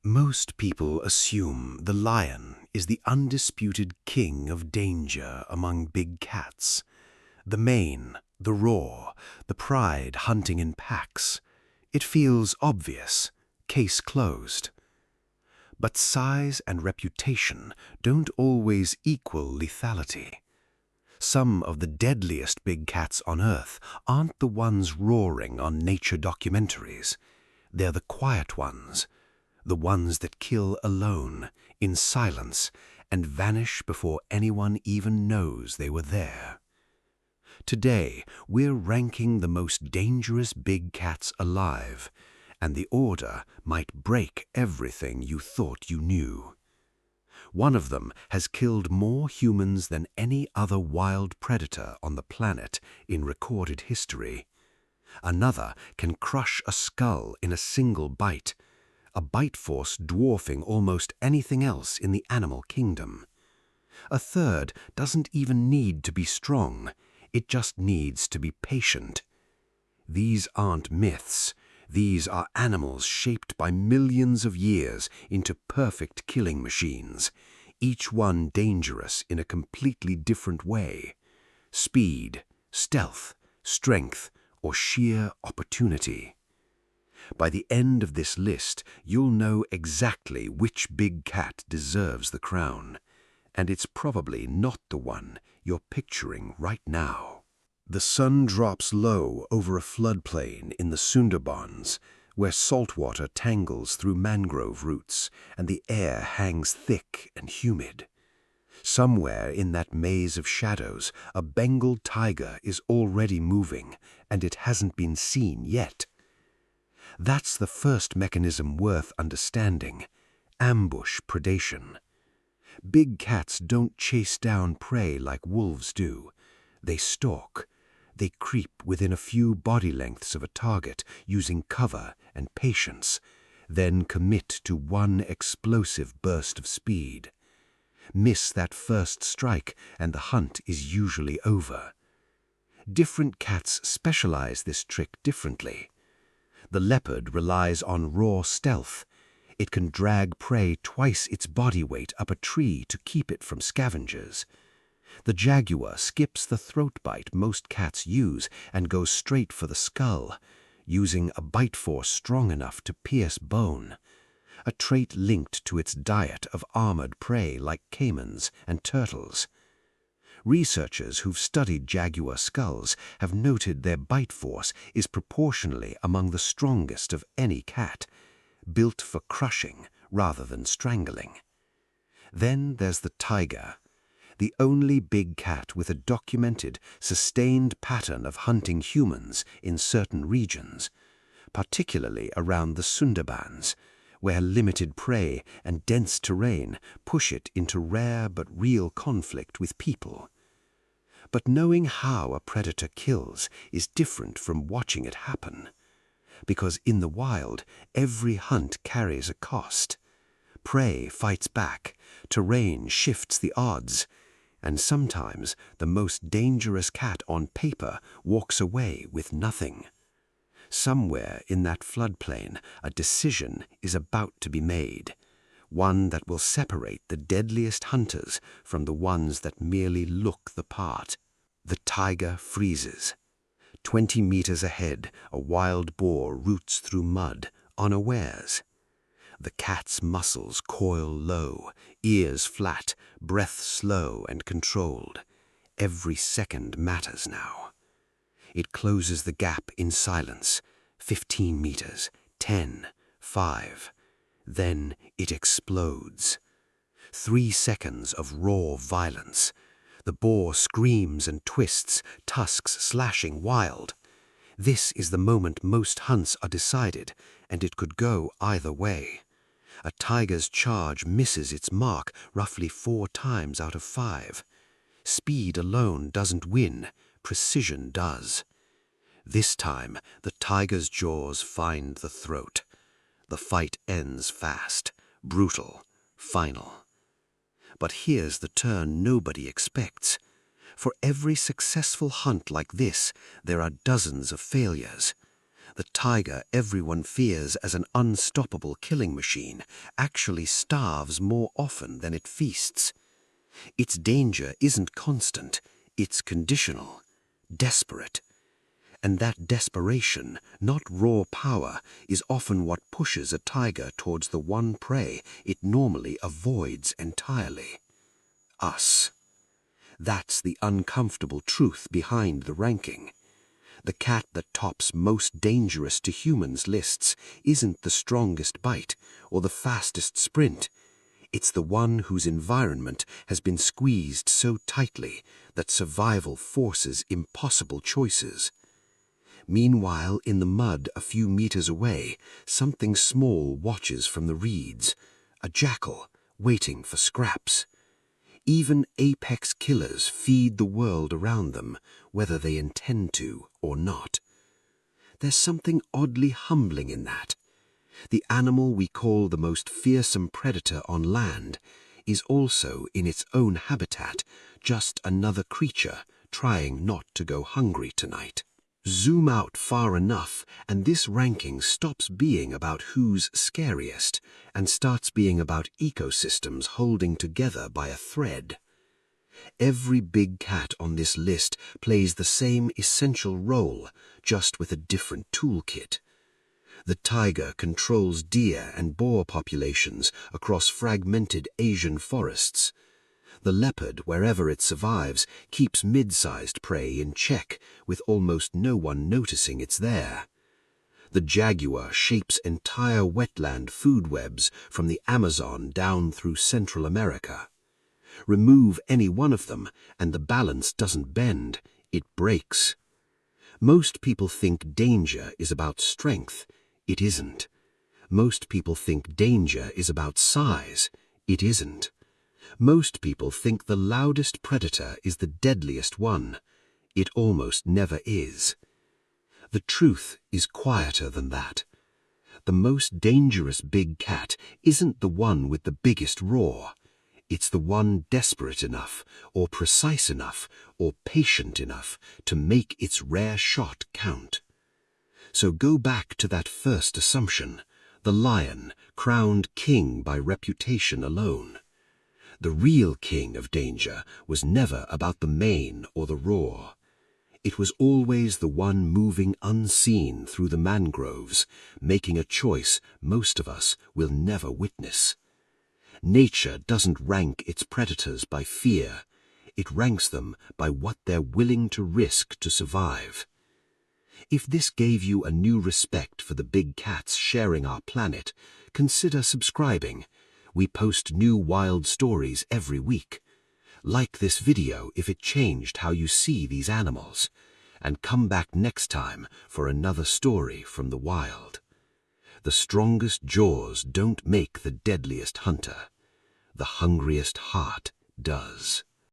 Most people assume the lion is the undisputed king of danger among big cats. The mane, the roar, the pride hunting in packs. It feels obvious, case closed. But size and reputation don't always equal lethality. Some of the deadliest big cats on Earth aren't the ones roaring on nature documentaries. They're the quiet ones. The ones that kill alone, in silence, and vanish before anyone even knows they were there. Today, we're ranking the most dangerous big cats alive, and the order might break everything you thought you knew. One of them has killed more humans than any other wild predator on the planet in recorded history. Another can crush a skull in a single bite, a bite force dwarfing almost anything else in the animal kingdom. A third doesn't even need to be strong, it just needs to be patient. These aren't myths, these are animals shaped by millions of years into perfect killing machines, each one dangerous in a completely different way. Speed, stealth, strength, or sheer opportunity. By the end of this list, you'll know exactly which big cat deserves the crown, and it's probably not the one you're picturing right now. The sun drops low over a floodplain in the Sundarbans, where saltwater tangles through mangrove roots and the air hangs thick and humid. Somewhere in that maze of shadows, a Bengal tiger is already moving, and it hasn't been seen yet. That's the first mechanism worth understanding: ambush predation. Big cats don't chase down prey like wolves do. They stalk. They creep within a few body lengths of a target using cover and patience, then commit to one explosive burst of speed. Miss that first strike and the hunt is usually over. Different cats specialize this trick differently. The leopard relies on raw stealth. It can drag prey twice its body weight up a tree to keep it from scavengers. The jaguar skips the throat bite most cats use and goes straight for the skull, using a bite force strong enough to pierce bone, a trait linked to its diet of armored prey like caimans and turtles. Researchers who've studied jaguar skulls have noted their bite force is proportionally among the strongest of any cat, built for crushing rather than strangling. Then there's the tiger, the only big cat with a documented, sustained pattern of hunting humans in certain regions, particularly around the Sundarbans, where limited prey and dense terrain push it into rare but real conflict with people. But knowing how a predator kills is different from watching it happen, because in the wild, every hunt carries a cost. Prey fights back, terrain shifts the odds, and sometimes the most dangerous cat on paper walks away with nothing. Somewhere in that floodplain, a decision is about to be made, one that will separate the deadliest hunters from the ones that merely look the part. The tiger freezes. 20 meters ahead, a wild boar roots through mud, unawares. The cat's muscles coil low, ears flat, breath slow and controlled. Every second matters now. It closes the gap in silence. 15 meters, 10, 5. Then it explodes. 3 seconds of raw violence. The boar screams and twists, tusks slashing wild. This is the moment most hunts are decided, and it could go either way. A tiger's charge misses its mark roughly 4 times out of 5. Speed alone doesn't win, precision does. This time, the tiger's jaws find the throat. The fight ends fast, brutal, final. But here's the turn nobody expects. For every successful hunt like this, there are dozens of failures. The tiger everyone fears as an unstoppable killing machine actually starves more often than it feasts. Its danger isn't constant, it's conditional, desperate. And that desperation, not raw power, is often what pushes a tiger towards the one prey it normally avoids entirely: us. That's the uncomfortable truth behind the ranking. The cat that tops most dangerous to humans lists isn't the strongest bite or the fastest sprint. It's the one whose environment has been squeezed so tightly that survival forces impossible choices. Meanwhile, in the mud a few meters away, something small watches from the reeds, a jackal waiting for scraps. Even apex killers feed the world around them, whether they intend to or not. There's something oddly humbling in that. The animal we call the most fearsome predator on land is also, in its own habitat, just another creature trying not to go hungry tonight. Zoom out far enough, and this ranking stops being about who's scariest and starts being about ecosystems holding together by a thread. Every big cat on this list plays the same essential role, just with a different toolkit. The tiger controls deer and boar populations across fragmented Asian forests. The leopard, wherever it survives, keeps mid-sized prey in check, with almost no one noticing it's there. The jaguar shapes entire wetland food webs from the Amazon down through Central America. Remove any one of them, and the balance doesn't bend, it breaks. Most people think danger is about strength. It isn't. Most people think danger is about size. It isn't. Most people think the loudest predator is the deadliest one. It almost never is. The truth is quieter than that. The most dangerous big cat isn't the one with the biggest roar. It's the one desperate enough, or precise enough, or patient enough to make its rare shot count. So go back to that first assumption, the lion, crowned king by reputation alone. The real king of danger was never about the mane or the roar. It was always the one moving unseen through the mangroves, making a choice most of us will never witness. Nature doesn't rank its predators by fear. It ranks them by what they're willing to risk to survive. If this gave you a new respect for the big cats sharing our planet, consider subscribing. We post new wild stories every week. Like this video if it changed how you see these animals. And come back next time for another story from the wild. The strongest jaws don't make the deadliest hunter. The hungriest heart does.